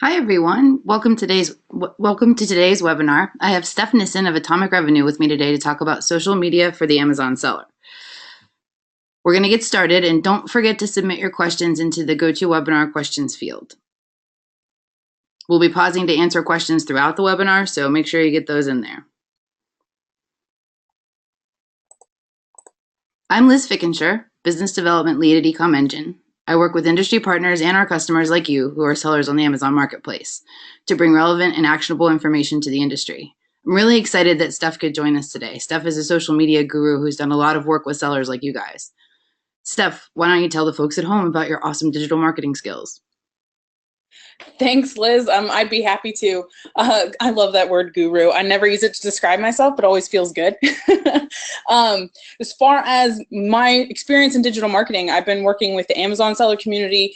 Hi everyone. Welcome to today's webinar. I have Steph Nissen of Atomic Revenue with me today to talk about social media for the Amazon seller. We're going to get started, and don't forget to submit your questions into the GoToWebinar questions field. We'll be pausing to answer questions throughout the webinar, so make sure you get those in there. I'm Liz Fickenshire, Business Development Lead at eComEngine. I work with industry partners and our customers like you who are sellers on the Amazon Marketplace to bring relevant and actionable information to the industry. I'm really excited that Steph could join us today. Steph is a social media guru who's done a lot of work with sellers like you guys. Steph, why don't you tell the folks at home about your awesome digital marketing skills? Thanks, Liz. I'd be happy to. I love that word guru. I never use it to describe myself, but it always feels good. As far as my experience in digital marketing, I've been working with the Amazon seller community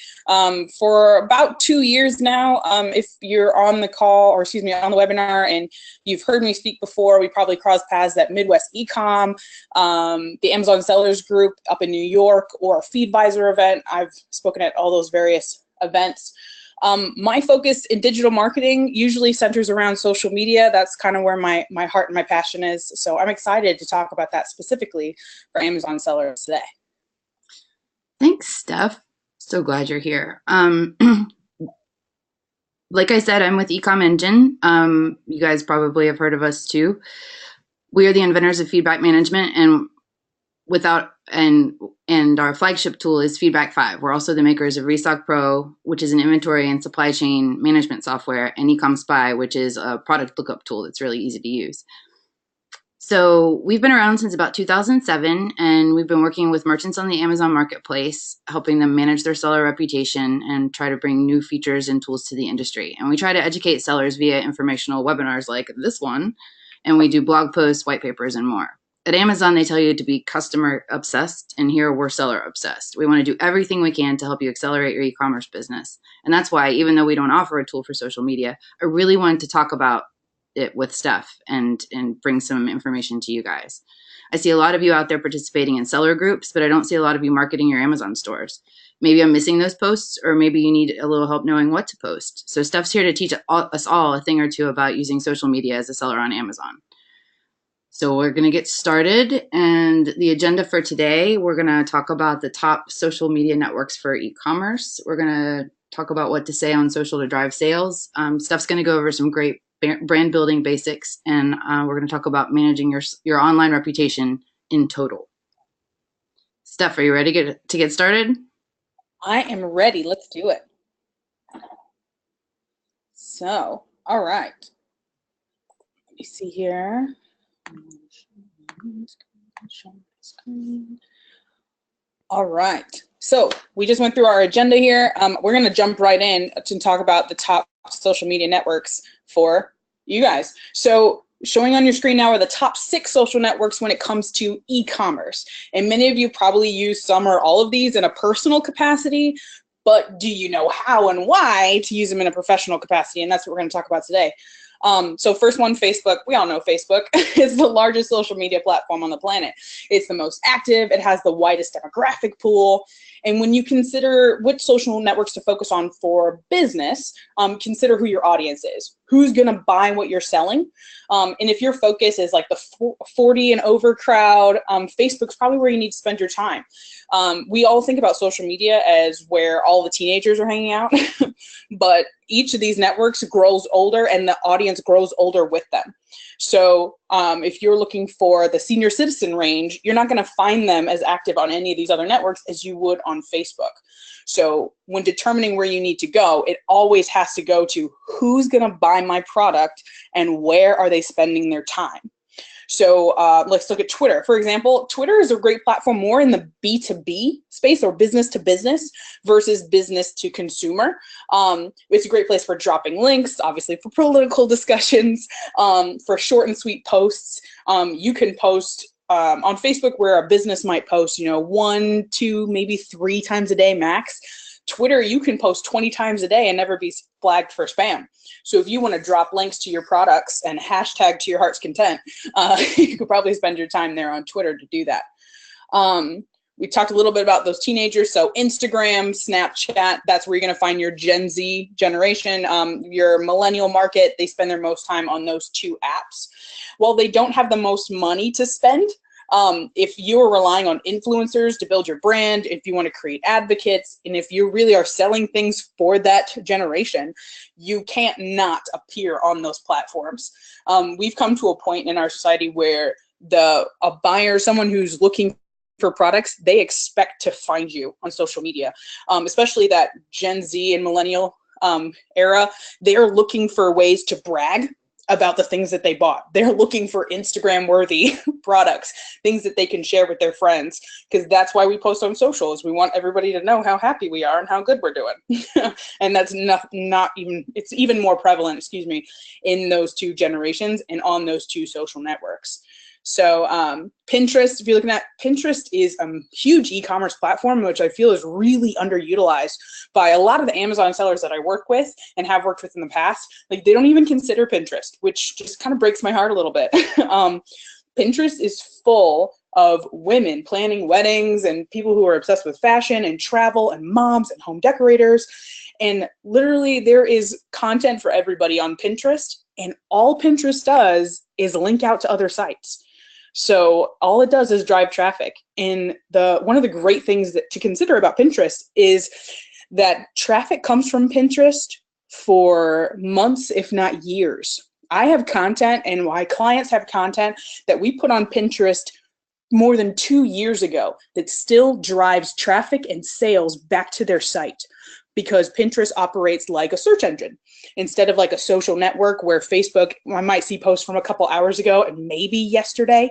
for about 2 years now. If you're on the call, or excuse me, on the webinar, and you've heard me speak before, we probably crossed paths at Midwest Ecom, the Amazon Sellers Group up in New York, or a Feedvisor event. I've spoken at all those various events. My focus in digital marketing usually centers around social media. That's kind of where my heart and my passion is. So I'm excited to talk about that specifically for Amazon sellers today. Thanks, Steph. So glad you're here. Like I said, I'm with eComEngine. You guys probably have heard of us too. We are the inventors of feedback management, and our flagship tool is Feedback 5. We're also the makers of Restock Pro, which is an inventory and supply chain management software, and eComSpy, which is a product lookup tool that's really easy to use. So we've been around since about 2007, and we've been working with merchants on the Amazon Marketplace, helping them manage their seller reputation and try to bring new features and tools to the industry. And we try to educate sellers via informational webinars like this one, and we do blog posts, white papers, and more. At Amazon, they tell you to be customer obsessed, and here we're seller obsessed. We want to do everything we can to help you accelerate your e-commerce business. And that's why, even though we don't offer a tool for social media, I really wanted to talk about it with Steph and bring some information to you guys. I see a lot of you out there participating in seller groups, but I don't see a lot of you marketing your Amazon stores. Maybe I'm missing those posts, or maybe you need a little help knowing what to post. So Steph's here to teach us all a thing or two about using social media as a seller on Amazon. So we're going to get started, and the agenda for today, we're going to talk about the top social media networks for e-commerce. We're going to talk about what to say on social to drive sales. Steph's going to go over some great brand building basics, and we're going to talk about managing your online reputation in total. Steph, are you ready to get started? I am ready. Let's do it. So, all right. Let me see here. All right. So we just went through our agenda here. We're going to jump right in to talk about the top social media networks for you guys. So showing on your screen now are the top 6 social networks when it comes to e-commerce. And many of you probably use some or all of these in a personal capacity, but do you know how and why to use them in a professional capacity? And that's what we're going to talk about today. So first one, Facebook. We all know Facebook is the largest social media platform on the planet. It's the most active. It has the widest demographic pool. And when you consider which social networks to focus on for business, consider who your audience is. Who's going to buy what you're selling? And if your focus is like the 40 and over crowd, Facebook's probably where you need to spend your time. We all think about social media as where all the teenagers are hanging out, but each of these networks grows older and the audience grows older with them. So if you're looking for the senior citizen range, you're not going to find them as active on any of these other networks as you would on Facebook. So when determining where you need to go, it always has to go to who's going to buy my product and where are they spending their time. So let's look at Twitter. For example, Twitter is a great platform more in the B2B space, or business to business versus business to consumer. It's a great place for dropping links, obviously for political discussions, for short and sweet posts. You can post on Facebook where a business might post, 1, 2, maybe 3 times a day max. Twitter, you can post 20 times a day and never be flagged for spam. So if you want to drop links to your products and hashtag to your heart's content, you could probably spend your time there on Twitter to do that. We talked a little bit about those teenagers. So Instagram, Snapchat, that's where you're going to find your Gen Z generation. Your millennial market, they spend their most time on those two apps. While they don't have the most money to spend, if you're relying on influencers to build your brand, if you want to create advocates, and if you really are selling things for that generation, you can't not appear on those platforms. We've come to a point in our society where a buyer, someone who's looking for products, they expect to find you on social media, especially that Gen Z and millennial era. They are looking for ways to brag about the things that they bought. They're looking for Instagram worthy products, things that they can share with their friends, because that's why we post on socials. We want everybody to know how happy we are and how good we're doing. And that's not even, it's even more prevalent, excuse me, in those two generations and on those two social networks. So Pinterest, if you're looking at Pinterest, is a huge e-commerce platform, which I feel is really underutilized by a lot of the Amazon sellers that I work with and have worked with in the past. Like, they don't even consider Pinterest, which just kind of breaks my heart a little bit. Pinterest is full of women planning weddings and people who are obsessed with fashion and travel and moms and home decorators. And literally there is content for everybody on Pinterest. And all Pinterest does is link out to other sites. So all it does is drive traffic. And one of the great things to consider about Pinterest is that traffic comes from Pinterest for months, if not years. I have content, and my clients have content that we put on Pinterest more than 2 years ago that still drives traffic and sales back to their site, because Pinterest operates like a search engine instead of like a social network where Facebook, I might see posts from a couple hours ago and maybe yesterday,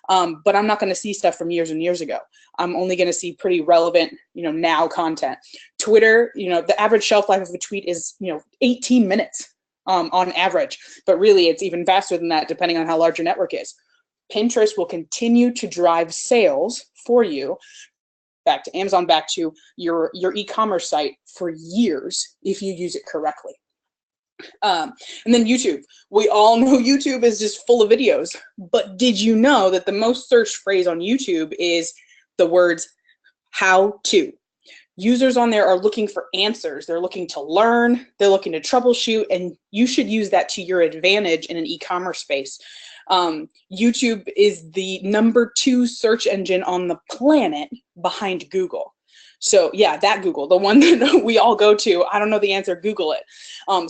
but I'm not going to see stuff from years and years ago. I'm only going to see pretty relevant, now content. Twitter, the average shelf life of a tweet is, 18 minutes on average, but really it's even faster than that depending on how large your network is. Pinterest will continue to drive sales for you back to Amazon, back to your e-commerce site for years if you use it correctly. And then YouTube. We all know YouTube is just full of videos, but did you know that the most searched phrase on YouTube is the words "how to"? Users on there are looking for answers. They're looking to learn, they're looking to troubleshoot, and you should use that to your advantage in an e-commerce space. YouTube is the #2 search engine on the planet behind Google. So yeah, that Google, the one that we all go to, I don't know the answer, Google it.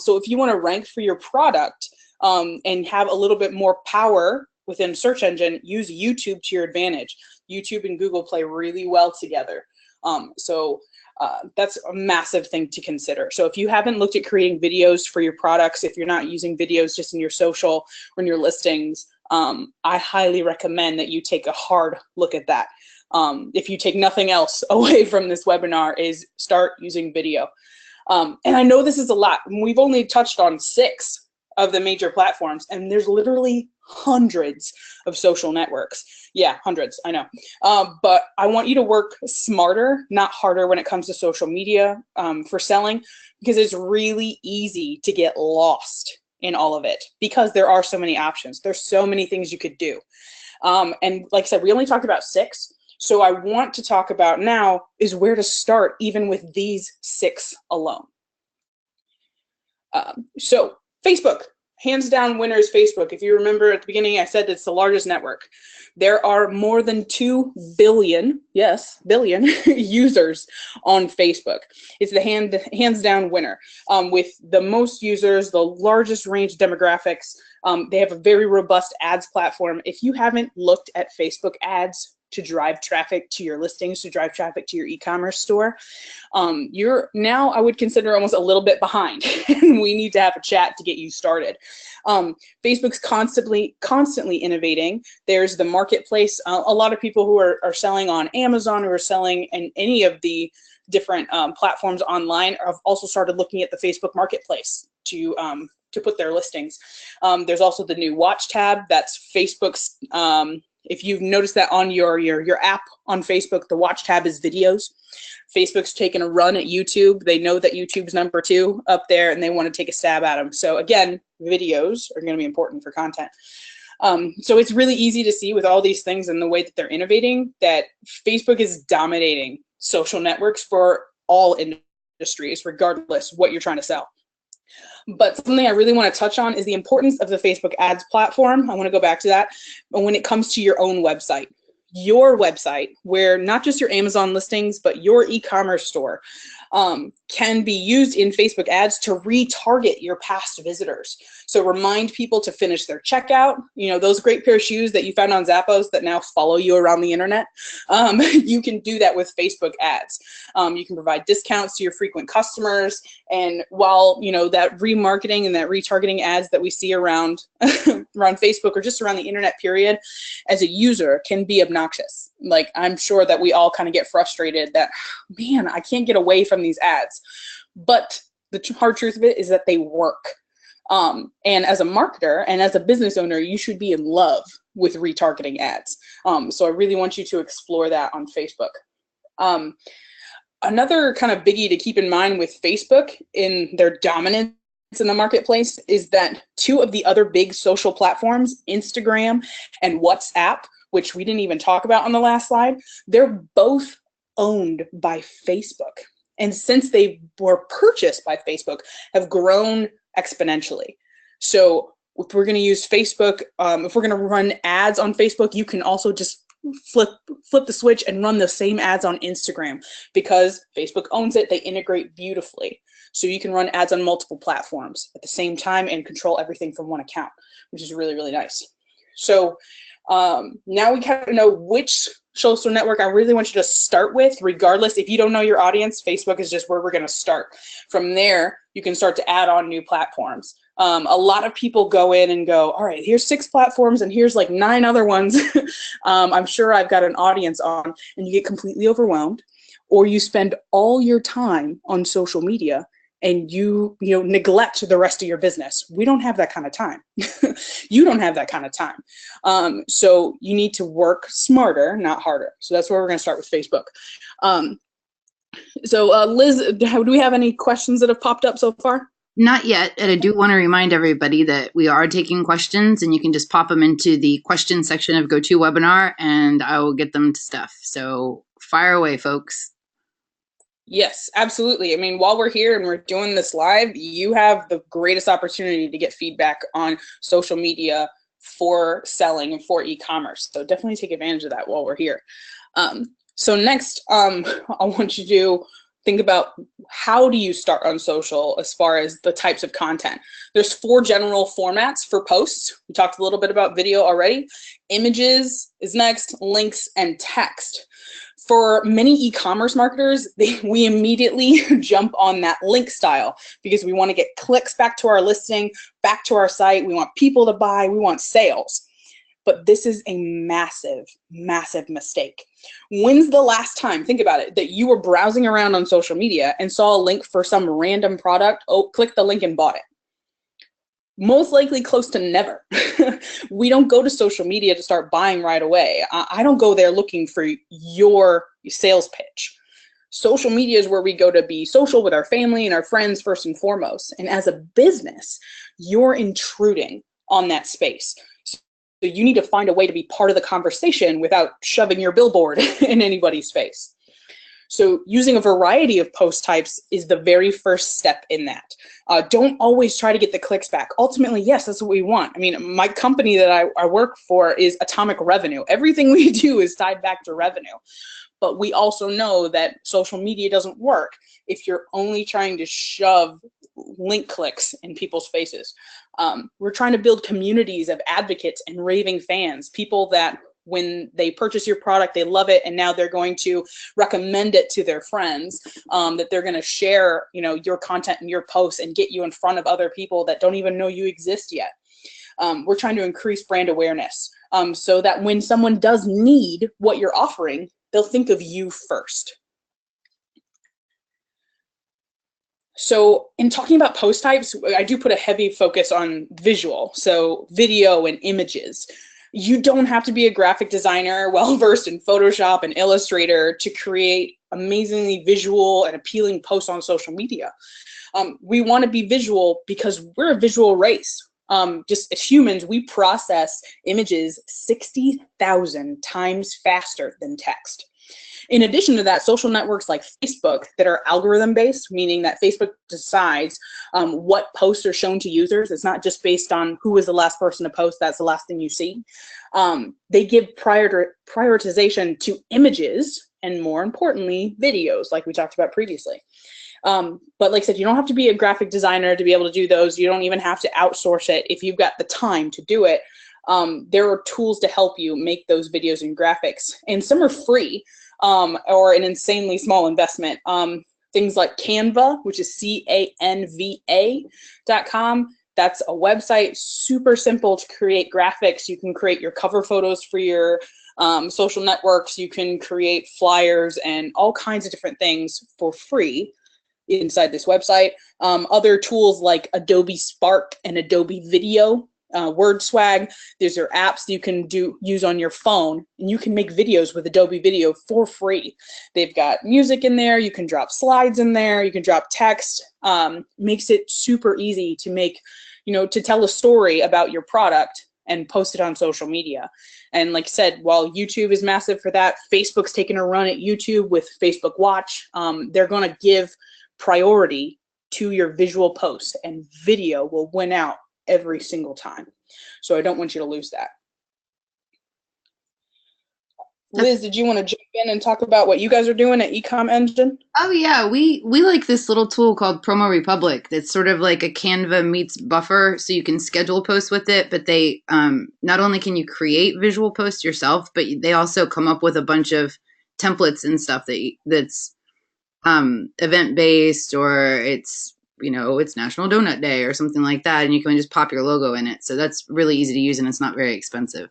So if you want to rank for your product and have a little bit more power within search engine, use YouTube to your advantage. YouTube and Google play really well together. That's a massive thing to consider. So if you haven't looked at creating videos for your products, if you're not using videos just in your social or in your listings, I highly recommend that you take a hard look at that. If you take nothing else away from this webinar, is start using video. And I know this is a lot. We've only touched on 6 of the major platforms, and there's literally hundreds of social networks. Yeah, hundreds, I know. But I want you to work smarter, not harder, when it comes to social media for selling, because it's really easy to get lost in all of it because there are so many options. There's so many things you could do. And like I said, we only talked about 6. So I want to talk about now is where to start even with these 6 alone. So Facebook, hands down winner is Facebook. If you remember at the beginning, I said it's the largest network. There are more than 2 billion, yes, billion users on Facebook. It's the hands down winner with the most users, the largest range of demographics. They have a very robust ads platform. If you haven't looked at Facebook ads to drive traffic to your listings, to drive traffic to your e-commerce store, you're now, I would consider, almost a little bit behind. We need to have a chat to get you started. Facebook's constantly innovating. There's the marketplace. A lot of people who are selling on Amazon, who are selling in any of the different platforms online, have also started looking at the Facebook marketplace to put their listings. There's also the new watch tab. That's Facebook's, if you've noticed that on your app on Facebook, the watch tab is videos. Facebook's taking a run at YouTube. They know that YouTube's #2 up there and they want to take a stab at them. So again, videos are going to be important for content. So it's really easy to see with all these things and the way that they're innovating that Facebook is dominating social networks for all industries, regardless what you're trying to sell. But something I really want to touch on is the importance of the Facebook ads platform. I want to go back to that. But when it comes to your own website, your website, where not just your Amazon listings, but your e-commerce store can be used in Facebook ads to retarget your past visitors. So remind people to finish their checkout. You know, those great pair of shoes that you found on Zappos that now follow you around the internet. You can do that with Facebook ads. You can provide discounts to your frequent customers. And while, you know, that remarketing and that retargeting ads that we see around, around Facebook or just around the internet period, as a user can be obnoxious. Like, I'm sure that we all kind of get frustrated that, man, I can't get away from these ads. But the hard truth of it is that they work. And as a marketer and as a business owner, you should be in love with retargeting ads. So I really want you to explore that on Facebook. Another kind of biggie to keep in mind with Facebook in their dominance in the marketplace is that two of the other big social platforms, Instagram and WhatsApp, which we didn't even talk about on the last slide, they're both owned by Facebook. And since they were purchased by Facebook, have grown exponentially. So if we're going to use Facebook, if we're going to run ads on Facebook, you can also just flip the switch and run the same ads on Instagram because Facebook owns it. They integrate beautifully. So you can run ads on multiple platforms at the same time and control everything from one account, which is really, really nice. So now we kind of know which social network I really want you to start with. Regardless, if you don't know your audience, Facebook is just where we're going to start. From there, you can start to add on new platforms. A lot of people go in and go, all right, here's 6 platforms and here's like 9 other ones. I'm sure I've got an audience on, and you get completely overwhelmed, or you spend all your time on social media and you neglect the rest of your business. We don't have that kind of time. You don't have that kind of time. So you need to work smarter, not harder. So that's where we're going to start with Facebook. Liz, do we have any questions that have popped up so far? Not yet, and I do want to remind everybody that we are taking questions, and you can just pop them into the question section of GoToWebinar, and I will get them to Steph. So fire away, folks. Yes, absolutely. I mean, while we're here and we're doing this live, you have the greatest opportunity to get feedback on social media for selling and for e-commerce. So definitely take advantage of that while we're here. So next, I want you to think about how do you start on social as far as the types of content. There's 4 general formats for posts. We talked a little bit about video already. Images is next, links, and text. For many e-commerce marketers, we immediately jump on that link style because we want to get clicks back to our listing, back to our site. We want people to buy, we want sales. But this is a massive, massive mistake. When's the last time, think about it, that you were browsing around on social media and saw a link for some random product? Oh, click the link and bought it. Most likely close to never. We don't go to social media to start buying right away. I don't go there looking for your sales pitch. Social media is where we go to be social with our family and our friends first and foremost. And as a business, you're intruding on that space. So you need to find a way to be part of the conversation without shoving your billboard in anybody's face. So using a variety of post types is the very first step in that. Don't always try to get the clicks back. Ultimately, yes, that's what we want. I mean, my company that I work for is Atomic Revenue. Everything we do is tied back to revenue. But we also know that social media doesn't work if you're only trying to shove link clicks in people's faces. We're trying to build communities of advocates and raving fans, people that when they purchase your product, they love it, and now they're going to recommend it to their friends, that they're going to share, your content and your posts and get you in front of other people that don't even know you exist yet. We're trying to increase brand awareness so that when someone does need what you're offering, they'll think of you first. So in talking about post types, I do put a heavy focus on visual, so video and images. You don't have to be a graphic designer well-versed in Photoshop and Illustrator to create amazingly visual and appealing posts on social media. We want to be visual because we're a visual race. Just as humans, we process images 60,000 times faster than text. In addition to that, social networks like Facebook that are algorithm based, meaning that Facebook decides what posts are shown to users. It's not just based on who was the last person to post, that's the last thing you see. They give prioritization to images and, more importantly, videos, like we talked about previously. But like I said, you don't have to be a graphic designer to be able to do those. You don't even have to outsource it if you've got the time to do it. There are tools to help you make those videos and graphics, and some are free. Or an insanely small investment. Things like Canva, which is CANVA.com. That's a website, super simple to create graphics. You can create your cover photos for your social networks. You can create flyers and all kinds of different things for free inside this website. Other tools like Adobe Spark and Adobe Video, WordSwag. These are apps you can use on your phone, and you can make videos with Adobe Video for free. They've got music in there. You can drop slides in there. You can drop text. Makes it super easy to make, to tell a story about your product and post it on social media. And like I said, while YouTube is massive for that, Facebook's taking a run at YouTube with Facebook Watch. They're going to give priority to your visual posts, and video will win out every single time. So I don't want you to lose that. Liz, did you want to jump in and talk about what you guys are doing at eComEngine? Oh yeah, we like this little tool called Promo Republic that's sort of like a Canva meets Buffer, so you can schedule posts with it, but they not only can you create visual posts yourself, but they also come up with a bunch of templates and stuff that's event based, or it's it's National Donut Day or something like that, and you can just pop your logo in it. So that's really easy to use, and it's not very expensive.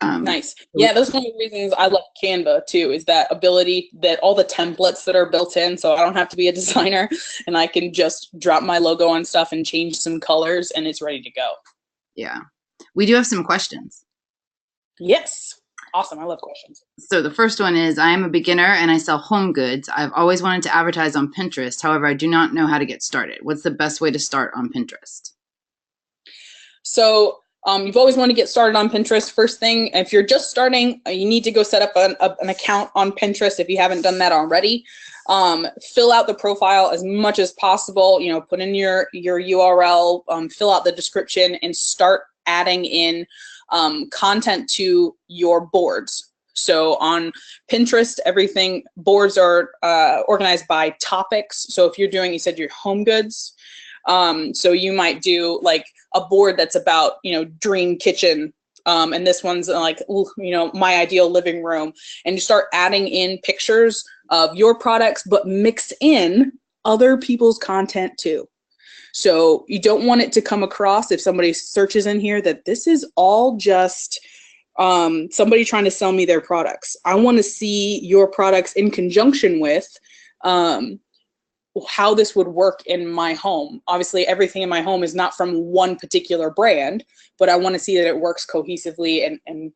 Nice. Yeah, that's one of the reasons I love Canva too, is that ability, that all the templates that are built in, so I don't have to be a designer, and I can just drop my logo on stuff and change some colors, and it's ready to go. Yeah. We do have some questions. Yes. Awesome. I love questions. So the first one is, I am a beginner and I sell home goods. I've always wanted to advertise on Pinterest. However, I do not know how to get started. What's the best way to start on Pinterest? So you've always wanted to get started on Pinterest. First thing, if you're just starting, you need to go set up an account on Pinterest if you haven't done that already. Fill out the profile as much as possible. Put in your URL, fill out the description, and start adding in content to your boards. So on Pinterest, boards are organized by topics. So if you're doing, you said your home goods, so you might do like a board that's about, dream kitchen, and this one's like, my ideal living room, and you start adding in pictures of your products, but mix in other people's content too. So you don't want it to come across, if somebody searches in here, that this is all just somebody trying to sell me their products. I want to see your products in conjunction with how this would work in my home. Obviously, everything in my home is not from one particular brand, but I want to see that it works cohesively and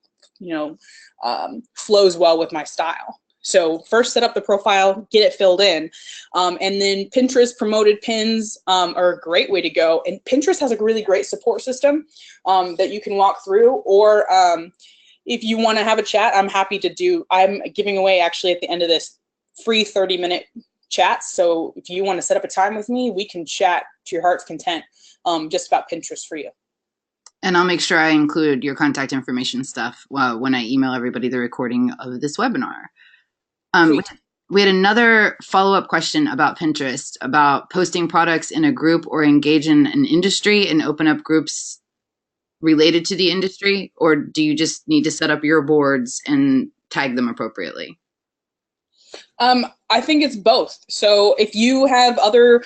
flows well with my style. So first set up the profile, get it filled in. And then Pinterest promoted pins are a great way to go. And Pinterest has a really great support system that you can walk through. Or if you want to have a chat, I'm giving away actually at the end of this free 30-minute chats. So if you want to set up a time with me, we can chat to your heart's content just about Pinterest for you. And I'll make sure I include your contact information stuff when I email everybody the recording of this webinar. We had another follow-up question about Pinterest, about posting products in a group or engage in an industry and open up groups related to the industry, or do you just need to set up your boards and tag them appropriately? I think it's both. So if you have other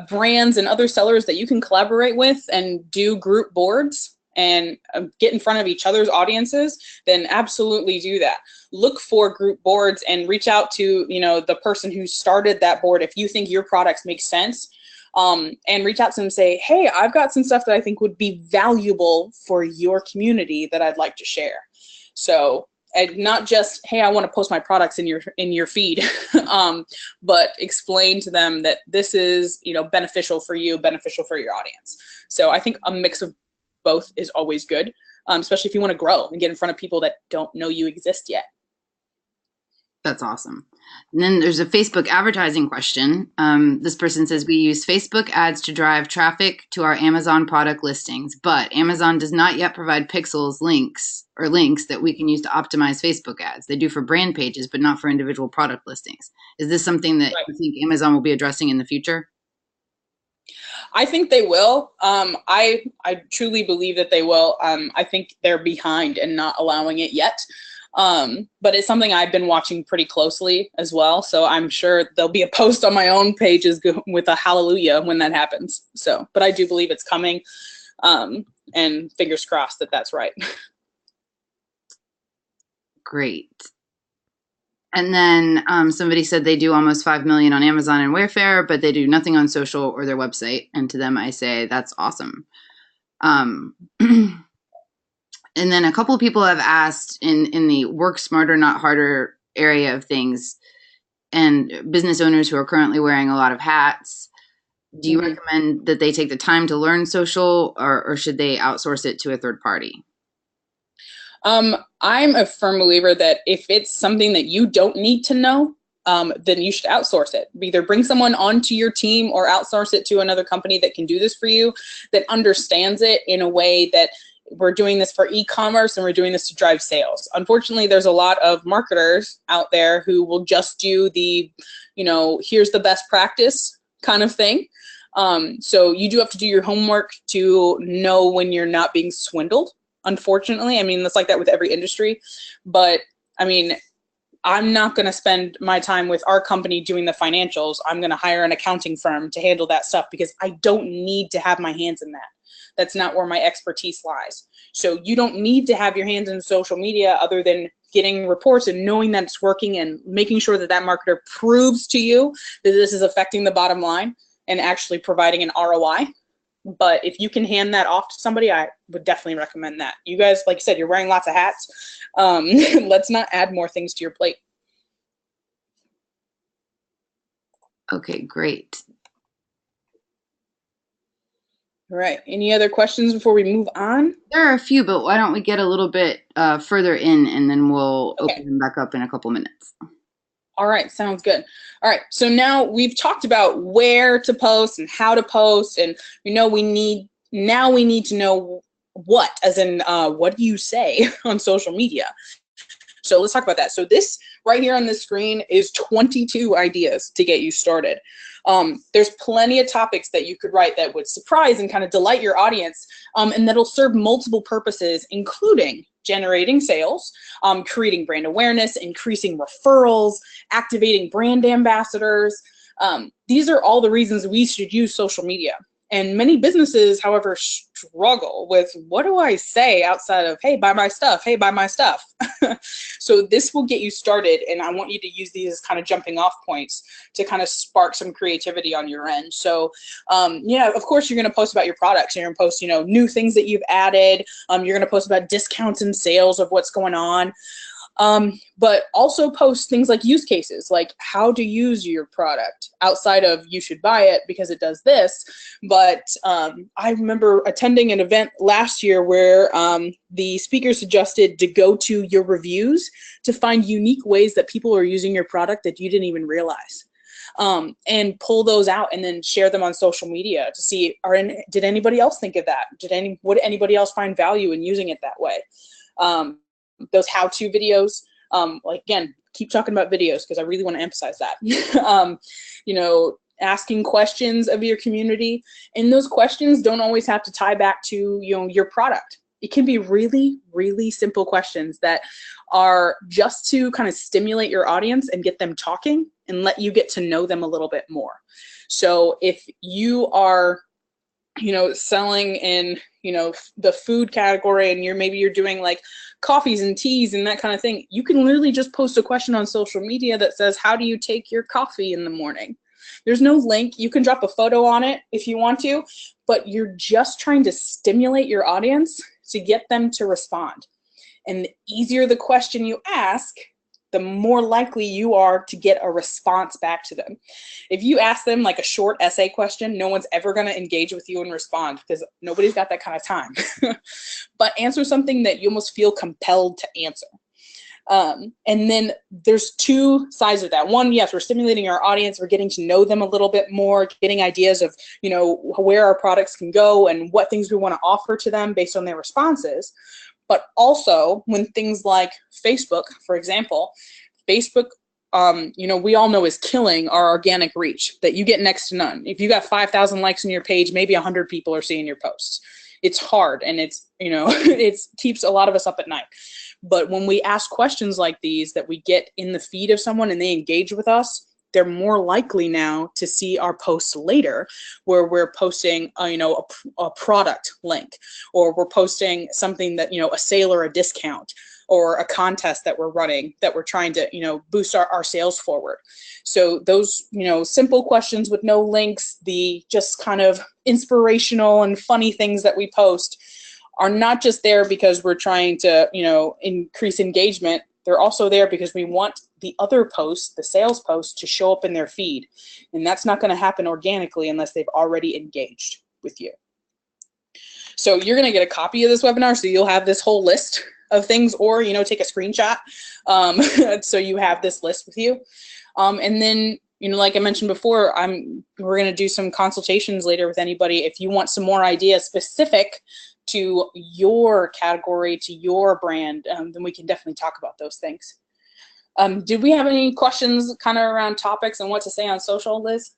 brands and other sellers that you can collaborate with and do group boards and get in front of each other's audiences, then absolutely do that. Look for group boards and reach out to the person who started that board if you think your products make sense, and reach out to them and say, hey, I've got some stuff that I think would be valuable for your community that I'd like to share. So, And not just, hey, I want to post my products in your feed, but explain to them that this is, you know, beneficial for you, beneficial for your audience. So I think a mix of both is always good, especially if you want to grow and get in front of people that don't know you exist yet. That's awesome. And then there's a Facebook advertising question. This person says, we use Facebook ads to drive traffic to our Amazon product listings, but Amazon does not yet provide pixels links that we can use to optimize Facebook ads. They do for brand pages, but not for individual product listings. Is this something that you think Amazon will be addressing in the future? I think they will. I truly believe that they will. I think they're behind and not allowing it yet. But it's something I've been watching pretty closely as well. So I'm sure there'll be a post on my own pages with a hallelujah when that happens. So, but I do believe it's coming, and fingers crossed that that's right. Great. And then somebody said they do almost 5 million on Amazon and Wayfair, but they do nothing on social or their website. And to them, I say, that's awesome. And then a couple of people have asked in the work smarter, not harder area of things, and business owners who are currently wearing a lot of hats, do you recommend that they take the time to learn social, or should they outsource it to a third party? I'm a firm believer that if it's something that you don't need to know, then you should outsource it. Either bring someone onto your team or outsource it to another company that can do this for you, that understands it in a way that we're doing this for e-commerce and we're doing this to drive sales. Unfortunately, there's a lot of marketers out there who will just do the, you know, here's the best practice kind of thing. So you do have to do your homework to know when you're not being swindled. Unfortunately, I mean, that's like that with every industry. But I mean, I'm not going to spend my time with our company doing the financials. I'm going to hire an accounting firm to handle that stuff because I don't need to have my hands in that. That's not where my expertise lies. So you don't need to have your hands in social media other than getting reports and knowing that it's working and making sure that that marketer proves to you that this is affecting the bottom line and actually providing an ROI. But if you can hand that off to somebody, I would definitely recommend that. You guys, like you said, you're wearing lots of hats. Let's not add more things to your plate. Okay, great. All right. Any other questions before we move on? There are a few, but why don't we get a little bit further in, and then we'll open them back up in a couple minutes. All right, sounds good. All right, so now we've talked about where to post and how to post, and we know we need to know what, as in what do you say on social media. So let's talk about that. So this right here on the screen is 22 ideas to get you started. There's plenty of topics that you could write that would surprise and kind of delight your audience, and that'll serve multiple purposes, including generating sales, creating brand awareness, increasing referrals, activating brand ambassadors. These are all the reasons we should use social media. And many businesses, however, struggle with, what do I say outside of, hey, buy my stuff, hey, buy my stuff. So this will get you started, and I want you to use these as kind of jumping off points to kind of spark some creativity on your end. So yeah, of course, you're going to post about your products. You're going to post, you know, new things that you've added. You're going to post about discounts and sales of what's going on. But also post things like use cases, like how to use your product outside of you should buy it because it does this. But I remember attending an event last year where the speaker suggested to go to your reviews to find unique ways that people are using your product that you didn't even realize. And pull those out and then share them on social media to see, did anybody else think of that? Would anybody else find value in using it that way? Those how-to videos, like, again, keep talking about videos because I really want to emphasize that. You know, asking questions of your community, and those questions don't always have to tie back to, you know, your product. It can be really, really simple questions that are just to kind of stimulate your audience and get them talking and let you get to know them a little bit more. So if you are, you know, selling in, you know, the food category, and maybe you're doing like coffees and teas and that kind of thing, you can literally just post a question on social media that says, how do you take your coffee in the morning? There's no link. You can drop a photo on it if you want to, but you're just trying to stimulate your audience to get them to respond. And the easier the question you ask, the more likely you are to get a response back to them. If you ask them like a short essay question, no one's ever going to engage with you and respond because nobody's got that kind of time. But answer something that you almost feel compelled to answer. And then there's two sides of that. One, yes, we're stimulating our audience. We're getting to know them a little bit more, getting ideas of, you know, where our products can go and what things we want to offer to them based on their responses. But also when things like Facebook, for example, Facebook, you know, we all know is killing our organic reach that you get next to none. If you got 5,000 likes on your page, maybe 100 people are seeing your posts. It's hard and it's, you know, it keeps a lot of us up at night. But when we ask questions like these that we get in the feed of someone and they engage with us, they're more likely now to see our posts later where we're posting, you know, a product link, or we're posting something that, you know, a sale or a discount, or a contest that we're running that we're trying to, you know, boost our sales forward. So those, you know, simple questions with no links, the just kind of inspirational and funny things that we post are not just there because we're trying to, you know, increase engagement. They're also there because we want the other posts, the sales posts, to show up in their feed. And that's not going to happen organically unless they've already engaged with you. So you're going to get a copy of this webinar, so you'll have this whole list of things, or, you know, take a screenshot so you have this list with you. And then, you know, like I mentioned before, we're going to do some consultations later with anybody. If you want some more ideas specific to your category, to your brand, then we can definitely talk about those things. Did we have any questions kind of around topics and what to say on social, Liz?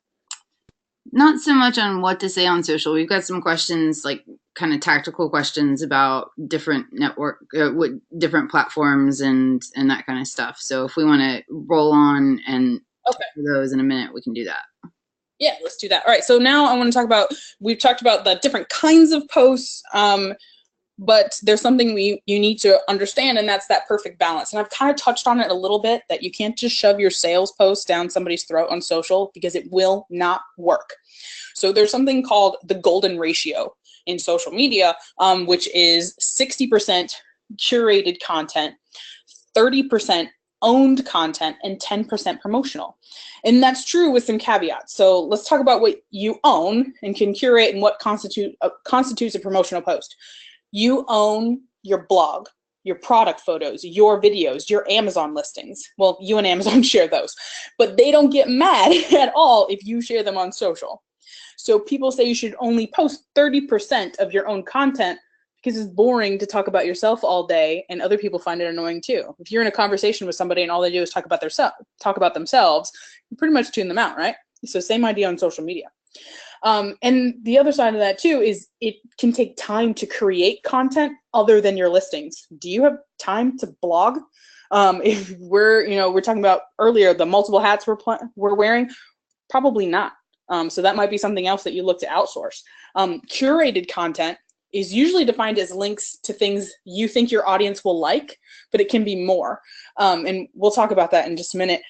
Not so much on what to say on social. We've got some questions, like kind of tactical questions about different network, different platforms and that kind of stuff. So if we want to roll on and talk those in a minute, we can do that. Yeah, let's do that. All right, so now I want to talk about, we've talked about the different kinds of posts, but there's something you need to understand, and that's that perfect balance. And I've kind of touched on it a little bit, that you can't just shove your sales post down somebody's throat on social because it will not work. So there's something called the golden ratio in social media, which is 60% curated content, 30% owned content, and 10% promotional. And that's true with some caveats. So let's talk about what you own and can curate and what constitutes a promotional post. You own your blog, your product photos, your videos, your Amazon listings. Well, you and Amazon share those, but they don't get mad at all if you share them on social. So people say you should only post 30% of your own content because it's boring to talk about yourself all day, and other people find it annoying too. If you're in a conversation with somebody and all they do is talk about themselves, you pretty much tune them out, right? So same idea on social media. And the other side of that too is it can take time to create content other than your listings. Do you have time to blog? If we're talking about earlier, the multiple hats we're wearing, probably not. So that might be something else that you look to outsource. Curated content is usually defined as links to things you think your audience will like, but it can be more. And we'll talk about that in just a minute.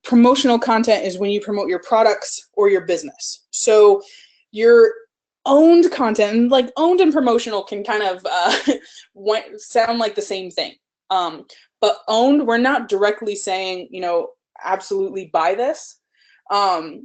Promotional content is when you promote your products or your business. So your owned content, and like owned and promotional can kind of sound like the same thing. But owned, we're not directly saying, you know, absolutely buy this.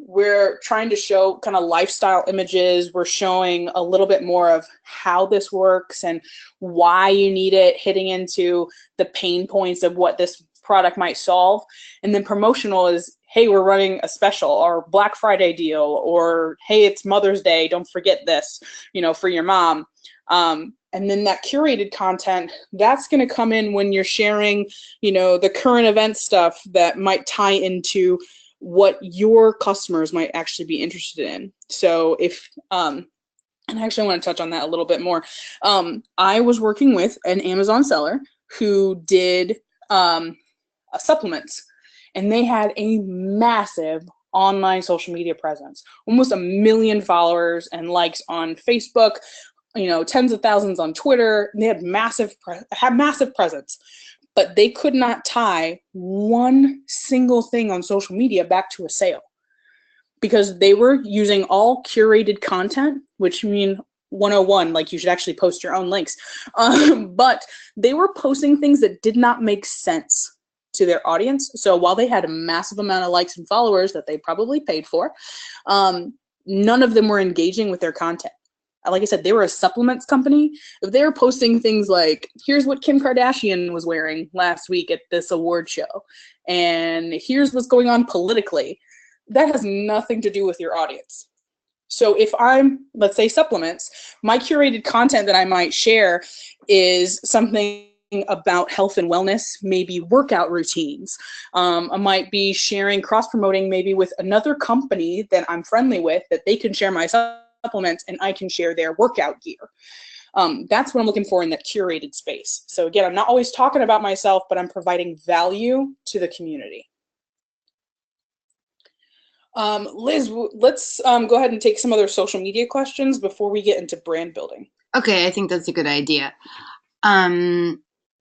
We're trying to show kind of lifestyle images. We're showing a little bit more of how this works and why you need it, hitting into the pain points of what this product might solve. And then promotional is, hey, we're running a special, or Black Friday deal, or hey, it's Mother's Day, don't forget this, you know, for your mom. And then that curated content, that's going to come in when you're sharing, you know, the current event stuff that might tie into what your customers might actually be interested in. So if, and I actually want to touch on that a little bit more. I was working with an Amazon seller who did supplements, and they had a massive online social media presence, almost 1 million followers and likes on Facebook, you know, tens of thousands on Twitter. They had massive presence. But they could not tie one single thing on social media back to a sale because they were using all curated content, which 101, like you should actually post your own links. But they were posting things that did not make sense to their audience. So while they had a massive amount of likes and followers that they probably paid for, none of them were engaging with their content. Like I said, they were a supplements company. If they were posting things like, here's what Kim Kardashian was wearing last week at this award show, and here's what's going on politically, that has nothing to do with your audience. So if I'm, let's say, supplements, my curated content that I might share is something about health and wellness, maybe workout routines. I might be sharing, cross-promoting maybe with another company that I'm friendly with, that they can share my supplements and I can share their workout gear. That's what I'm looking for in that curated space. So again, I'm not always talking about myself, but I'm providing value to the community. Liz, let's go ahead and take some other social media questions before we get into brand building. Okay, I think that's a good idea.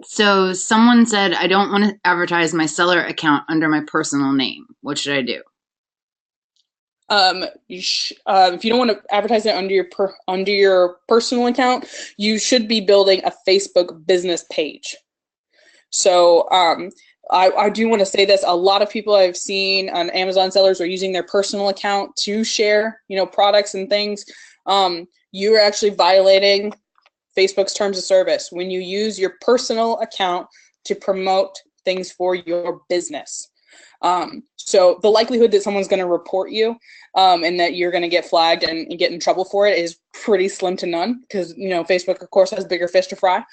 So someone said, I don't want to advertise my seller account under my personal name. What should I do? If you don't want to advertise it under your personal account, you should be building a Facebook business page. So I do want to say this. A lot of people I've seen on Amazon sellers are using their personal account to share, products and things. You're actually violating Facebook's terms of service when you use your personal account to promote things for your business. So the likelihood that someone's going to report you and that you're going to get flagged and get in trouble for it is pretty slim to none, because Facebook of course has bigger fish to fry.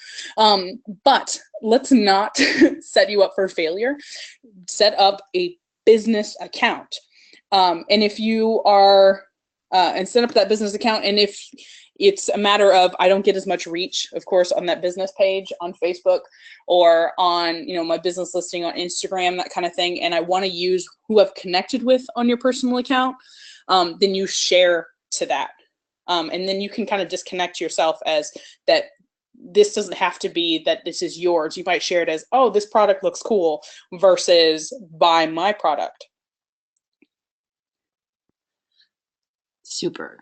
But let's not set you up for failure. Set up a business account, and if you are and set up that business account, and if it's a matter of I don't get as much reach, of course, on that business page on Facebook or on my business listing on Instagram, that kind of thing, and I want to use who I've connected with on your personal account, then you share to that. And then you can kind of disconnect yourself as that this doesn't have to be that this is yours. You might share it as, oh, this product looks cool, versus buy my product. Super.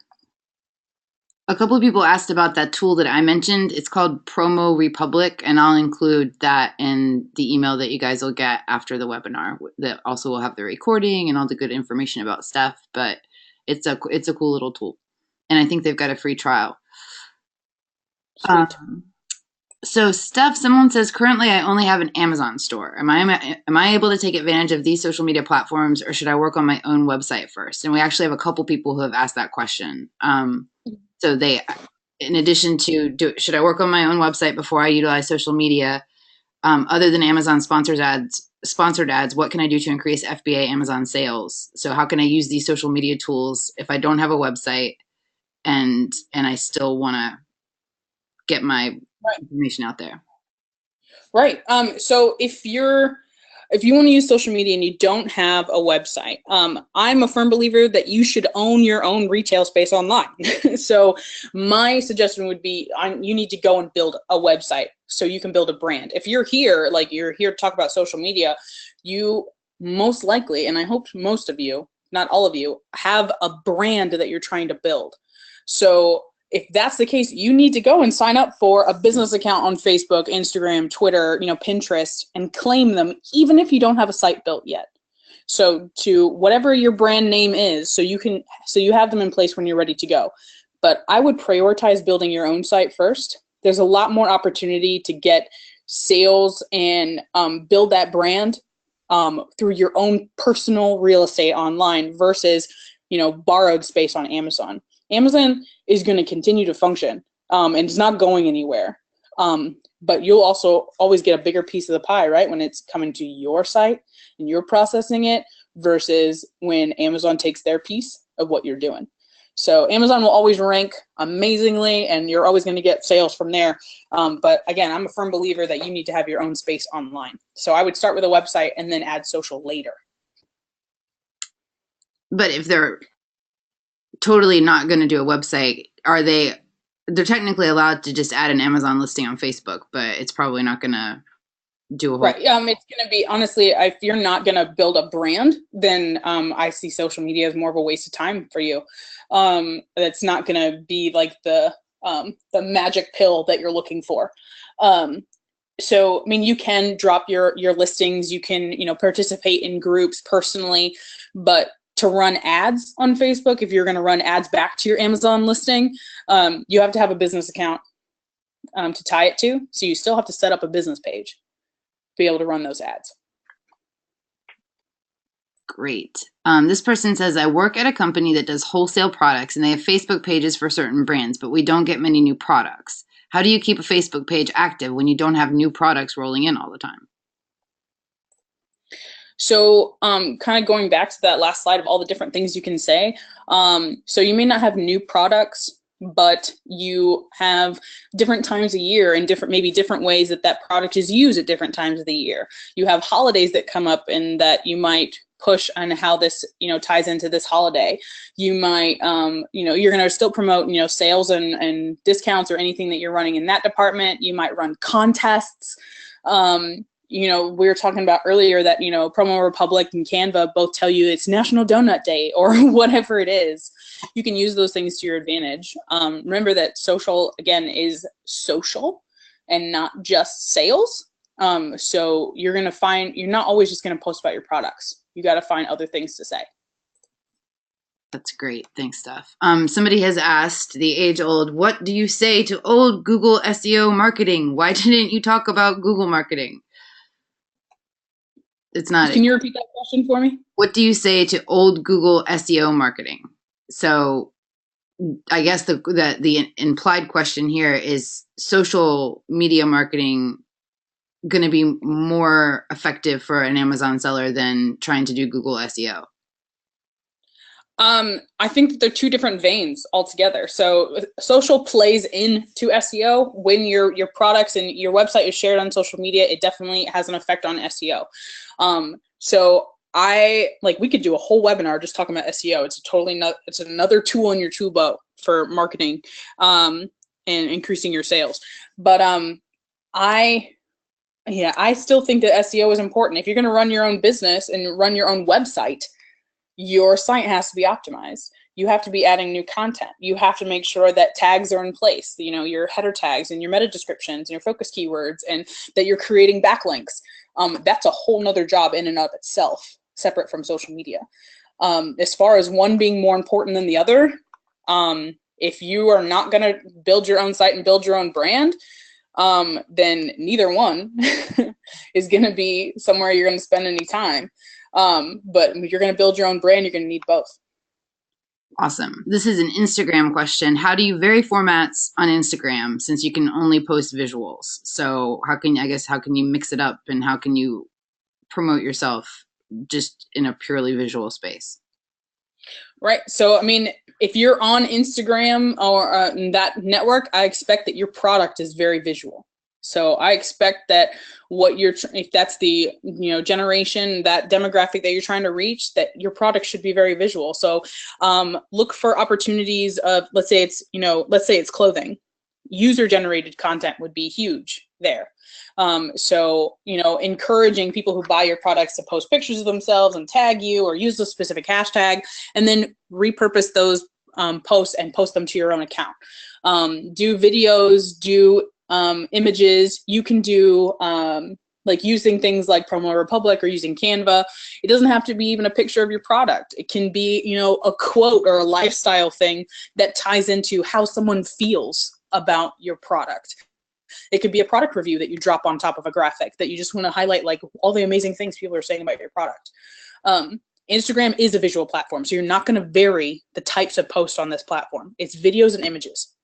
A couple of people asked about that tool that I mentioned. It's called Promo Republic, and I'll include that in the email that you guys will get after the webinar. That also will have the recording and all the good information about stuff, but it's a cool little tool. And I think they've got a free trial. So Steph, someone says, currently I only have an Amazon store. Am I able to take advantage of these social media platforms, or should I work on my own website first? And we actually have a couple people who have asked that question. So they, in addition to, should I work on my own website before I utilize social media? Other than Amazon sponsored ads, what can I do to increase FBA Amazon sales? So how can I use these social media tools if I don't have a website and I still want to get my information out there? Right. So if you want to use social media and you don't have a website, I'm a firm believer that you should own your own retail space online. So my suggestion would be you need to go and build a website so you can build a brand. If you're here, like you're here to talk about social media, you most likely, and I hope most of you, not all of you, have a brand that you're trying to build. So if that's the case, you need to go and sign up for a business account on Facebook, Instagram, Twitter, Pinterest, and claim them, even if you don't have a site built yet. So to whatever your brand name is, so you have them in place when you're ready to go. But I would prioritize building your own site first. There's a lot more opportunity to get sales and build that brand through your own personal real estate online versus, borrowed space on Amazon. Amazon is going to continue to function and it's not going anywhere. But you'll also always get a bigger piece of the pie, right? When it's coming to your site and you're processing it versus when Amazon takes their piece of what you're doing. So Amazon will always rank amazingly and you're always going to get sales from there. But again, I'm a firm believer that you need to have your own space online. So I would start with a website and then add social later. But if they're totally not going to do a website, they're technically allowed to just add an Amazon listing on Facebook, but it's probably not going to do a whole. Right. It's going to be, honestly, if you're not going to build a brand, then I see social media as more of a waste of time for you. That's not going to be like the the magic pill that you're looking for. So, I mean, you can drop your listings, you can, participate in groups personally, but to run ads on Facebook, if you're going to run ads back to your Amazon listing, you have to have a business account to tie it to. So you still have to set up a business page to be able to run those ads. Great. This person says, I work at a company that does wholesale products and they have Facebook pages for certain brands, but we don't get many new products. How do you keep a Facebook page active when you don't have new products rolling in all the time? So kind of going back to that last slide of all the different things you can say. So you may not have new products, but you have different times a year and maybe different ways that product is used at different times of the year. You have holidays that come up and that you might push on how this, ties into this holiday. You might, you're going to still promote, sales and discounts or anything that you're running in that department. You might run contests. We were talking about earlier that, Promo Republic and Canva both tell you it's National Donut Day or whatever it is. You can use those things to your advantage. Remember that social, again, is social and not just sales. So you're not always just going to post about your products. You got to find other things to say. That's great. Thanks, Steph. Somebody has asked the age-old, what do you say to old Google SEO marketing? Why didn't you talk about Google marketing? It's not. Can you repeat that question for me? What do you say to old Google SEO marketing? So I guess the implied question here is social media marketing going to be more effective for an Amazon seller than trying to do Google SEO? I think that they're two different veins altogether. So social plays into SEO. When your products and your website is shared on social media, it definitely has an effect on SEO. So we could do a whole webinar just talking about SEO. It's another tool in your tool belt for marketing, and increasing your sales. But I still think that SEO is important. If you're going to run your own business and run your own website, your site has to be optimized. You have to be adding new content. You have to make sure that tags are in place, your header tags and your meta descriptions and your focus keywords, and that you're creating backlinks. That's a whole nother job in and of itself, separate from social media. As far as one being more important than the other, if you are not going to build your own site and build your own brand, then neither one is going to be somewhere you're going to spend any time. But if you're going to build your own brand, you're going to need both. Awesome. This is an Instagram question. How do you vary formats on Instagram since you can only post visuals? So how can you mix it up, and how can you promote yourself just in a purely visual space? Right. So, I mean, if you're on Instagram or that network, I expect that your product is very visual. So I expect that if that's the, generation, that demographic that you're trying to reach, that your product should be very visual. So look for opportunities of, let's say it's clothing. User generated content would be huge there. So, encouraging people who buy your products to post pictures of themselves and tag you or use a specific hashtag, and then repurpose those posts and post them to your own account. Do videos, do images. You can do using things like Promo Republic or using Canva. It doesn't have to be even a picture of your product. It can be, a quote or a lifestyle thing that ties into how someone feels about your product. It could be a product review that you drop on top of a graphic that you just want to highlight, like all the amazing things people are saying about your product. Instagram is a visual platform, so you're not going to vary the types of posts on this platform. It's videos and images.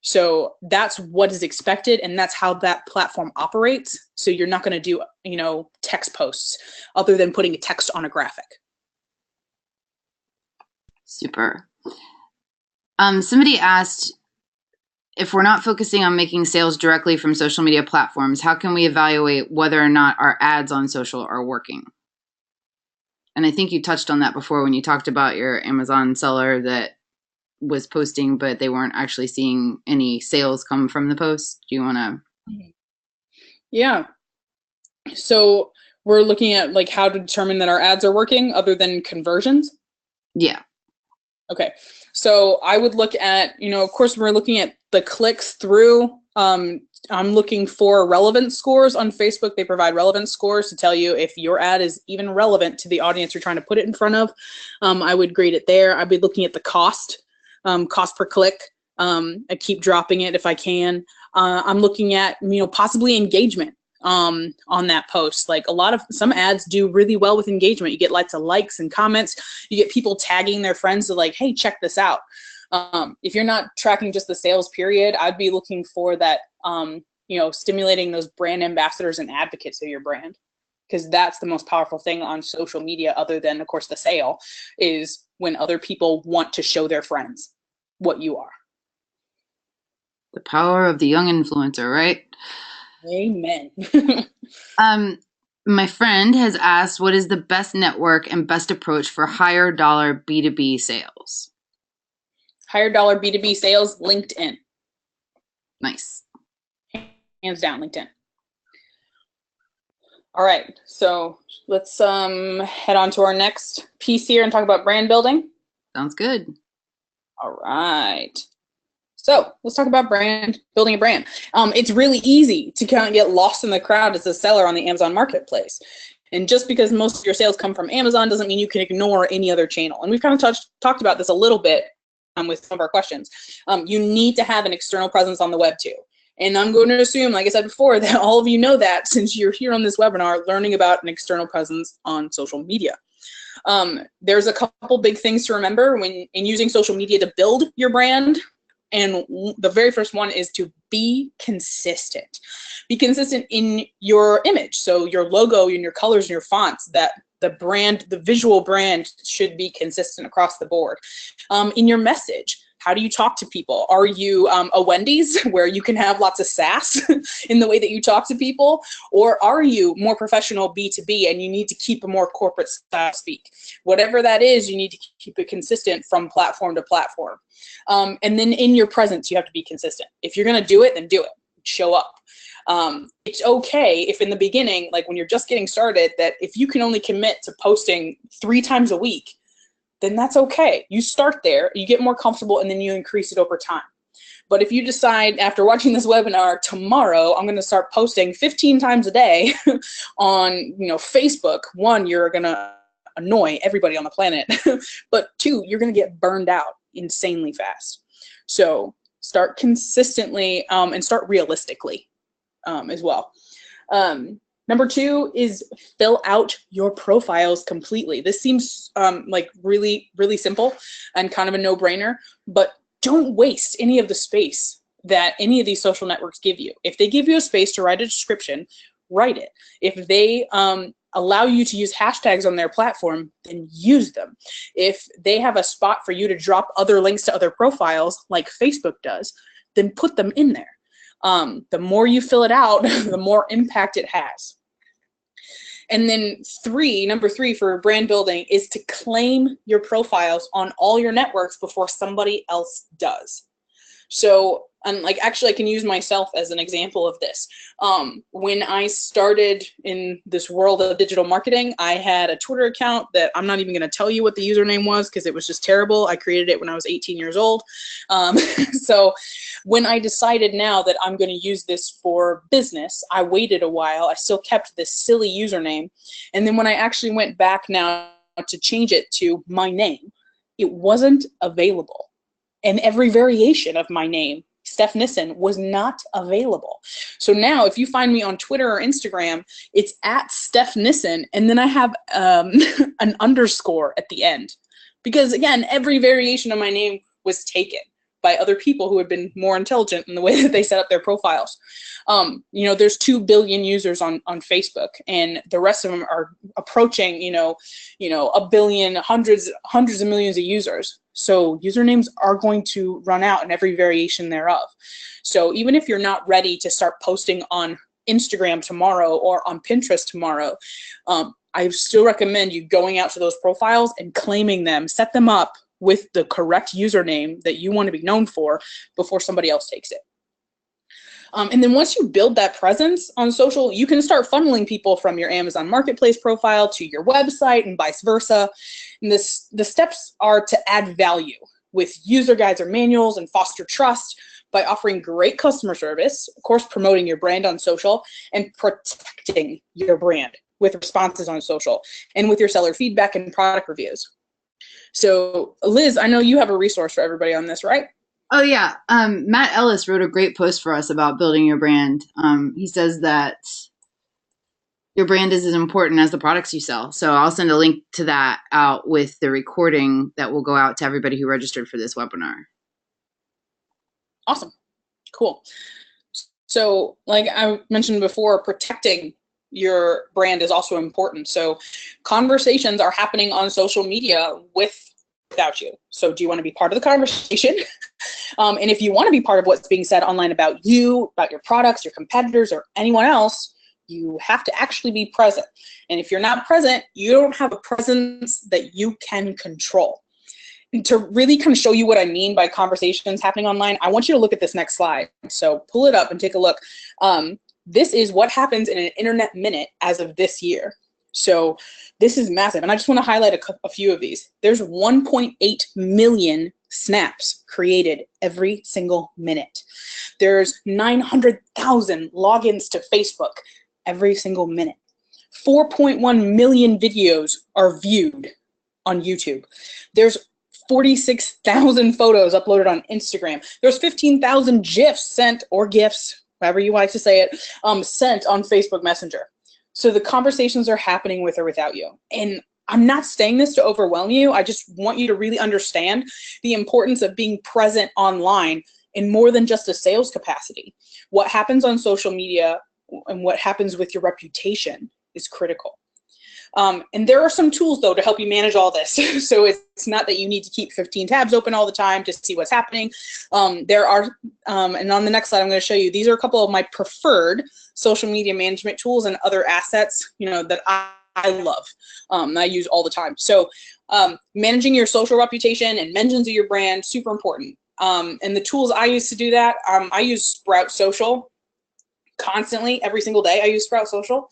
So that's what is expected, and that's how that platform operates. So you're not going to do, text posts other than putting a text on a graphic. Super. Somebody asked, if we're not focusing on making sales directly from social media platforms, how can we evaluate whether or not our ads on social are working? And I think you touched on that before when you talked about your Amazon seller that was posting, but they weren't actually seeing any sales come from the post. Do you want to? Yeah. So we're looking at how to determine that our ads are working other than conversions. Yeah. Okay, so I would look at, of course, we're looking at the clicks through. I'm looking for relevance scores on Facebook. They provide relevance scores to tell you if your ad is even relevant to the audience you're trying to put it in front of. I would grade it there. I'd be looking at the cost per click. I keep dropping it if I can. I'm looking at, possibly engagement on that post. Like some ads do really well with engagement. You get lots of likes and comments. You get people tagging their friends to like, hey, check this out. If you're not tracking just the sales period, I'd be looking for that, stimulating those brand ambassadors and advocates of your brand, because that's the most powerful thing on social media, other than, of course, the sale, is when other people want to show their friends what you are. The power of the young influencer, right? Amen. My friend has asked, what is the best network and best approach for higher dollar B2B sales? Higher dollar B2B sales, LinkedIn. Nice. Hands down, LinkedIn. All right, so let's head on to our next piece here and talk about brand building. Sounds good. All right. So let's talk about building a brand. It's really easy to kind of get lost in the crowd as a seller on the Amazon marketplace. And just because most of your sales come from Amazon doesn't mean you can ignore any other channel. And we've kind of talked about this a little bit with some of our questions. You need to have an external presence on the web too. And I'm going to assume, like I said before, that all of you know that since you're here on this webinar learning about an external presence on social media. There's a couple big things to remember when using social media to build your brand. And the very first one is to be consistent. Be consistent in your image. So your logo and your colors and your fonts, that the visual brand should be consistent across the board. In your message, how do you talk to people? Are you a Wendy's where you can have lots of sass in the way that you talk to people? Or are you more professional B2B and you need to keep a more corporate style speak? Whatever that is, you need to keep it consistent from platform to platform. And then in your presence, you have to be consistent. If you're going to do it, then do it. Show up. It's okay if in the beginning, like when you're just getting started, that if you can only commit to posting 3 times a week, then that's okay. You start there, you get more comfortable, and then you increase it over time. But if you decide after watching this webinar, tomorrow I'm going to start posting 15 times a day on Facebook, 1, you're going to annoy everybody on the planet, but 2, you're going to get burned out insanely fast. So start consistently and start realistically as well. Number 2 is fill out your profiles completely. This seems like really, really simple and kind of a no-brainer, but don't waste any of the space that any of these social networks give you. If they give you a space to write a description, write it. If they allow you to use hashtags on their platform, then use them. If they have a spot for you to drop other links to other profiles like Facebook does, then put them in there. The more you fill it out, the more impact it has. And then number 3 for brand building is to claim your profiles on all your networks before somebody else does. So, actually, I can use myself as an example of this. When I started in this world of digital marketing, I had a Twitter account that I'm not even going to tell you what the username was because it was just terrible. I created it when I was 18 years old. So when I decided now that I'm going to use this for business, I waited a while. I still kept this silly username. And then when I actually went back now to change it to my name, it wasn't available. And every variation of my name, Steph Nissen, was not available. So now if you find me on Twitter or Instagram, it's at Steph Nissen, and then I have an underscore at the end. Because again, every variation of my name was taken by other people who had been more intelligent in the way that they set up their profiles. There's 2 billion users on Facebook, and the rest of them are approaching, a billion, hundreds of millions of users. So usernames are going to run out in every variation thereof. So even if you're not ready to start posting on Instagram tomorrow or on Pinterest tomorrow, I still recommend you going out to those profiles and claiming them, set them up with the correct username that you want to be known for before somebody else takes it. And then once you build that presence on social, you can start funneling people from your Amazon Marketplace profile to your website and vice versa. And the steps are to add value with user guides or manuals and foster trust by offering great customer service, of course, promoting your brand on social, and protecting your brand with responses on social and with your seller feedback and product reviews. So Liz, I know you have a resource for everybody on this, right? Oh yeah, Matt Ellis wrote a great post for us about building your brand. He says that your brand is as important as the products you sell. So I'll send a link to that out with the recording that will go out to everybody who registered for this webinar. Awesome, cool. So like I mentioned before, protecting your brand is also important. So conversations are happening on social media without you. So do you want to be part of the conversation? And if you want to be part of what's being said online about you, about your products, your competitors, or anyone else, you have to actually be present. And if you're not present, you don't have a presence that you can control. And to really kind of show you what I mean by conversations happening online, I want you to look at this next slide. So pull it up and take a look. This is what happens in an internet minute as of this year. So this is massive. And I just want to highlight a few of these. There's 1.8 million snaps created every single minute. There's 900,000 logins to Facebook every single minute. 4.1 million videos are viewed on YouTube. There's 46,000 photos uploaded on Instagram. There's 15,000 GIFs sent, or GIFs, however you like to say it, sent on Facebook Messenger. So the conversations are happening with or without you. And I'm not saying this to overwhelm you. I just want you to really understand the importance of being present online in more than just a sales capacity. What happens on social media and what happens with your reputation is critical. And there are some tools, though, to help you manage all this. So it's not that you need to keep 15 tabs open all the time to see what's happening. There are, and on the next slide, I'm going to show you, these are a couple of my preferred social media management tools and other assets, that I love, I use all the time. So managing your social reputation and mentions of your brand, super important. And the tools I use to do that, I use Sprout Social constantly, every single day. I use Sprout Social.